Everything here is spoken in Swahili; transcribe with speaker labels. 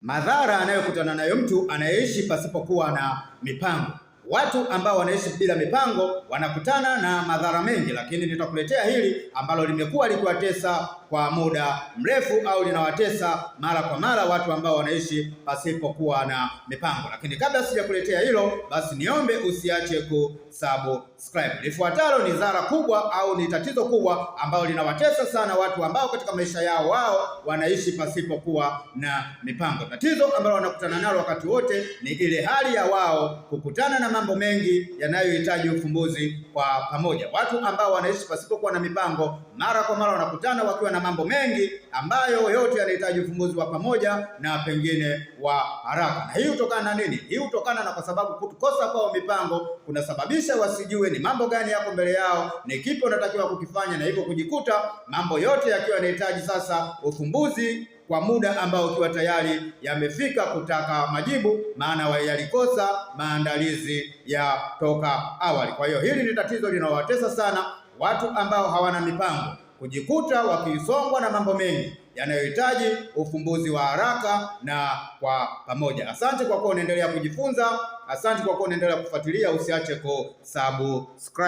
Speaker 1: Madhara anayokutana nayo mtu anayeishi pasipokuwa na mipango. Watu ambao wanaishi bila mipango wanakutana na madhara mengi, lakini nitakuletea hili ambalo limekuwa likiwatesa kwa muda mrefu au linawatesa mara kwa mara watu ambao wanaishi pasipokuwa na mipango. Lakini kabla sijakuletea hilo, basi niombe usiache kusubscribe. Lifuatalo ni dhara kubwa au ni tatizo kubwa ambalo linawatesa sana watu ambao katika maisha yao wao wanaishi pasipokuwa na mipango. Tatizo ambalo wanakutana nalo wakati wote ni ile hali ya wao kukutana na mambo mengi yanayohitaji ufumbuzi kwa pamoja. Watu ambao wanaishi pasipokuwa na mipango mara kwa mara wanakutana wakiwa na mambo mengi ambayo yote yanahitaji ufumbuzi wa pamoja na pengine wa haraka. Na hii hutokana na nini? Hii hutokana na kwa sababu kukosa kwa mipango kunasababisha wasijue ni mambo gani yako mbele yao, ni kipi wanatakiwa kukifanya, na hivyo kujikuta mambo yote yakiwa yanahitaji sasa ufumbuzi kwa muda ambao ukiwa tayari yamefika kutaka majibu, maana yalikosa maandalizi ya toka awali. Kwa hiyo hili ni tatizo linalowatesa sana watu ambao hawana mipango, kujikuta wakisongwa na mambo mengi yanayohitaji ufumbuzi wa haraka na kwa pamoja. Asante kwa kuwa unaendelea kujifunza, asante kwa kuwa unaendelea kufuatilia, usiache kusubscribe.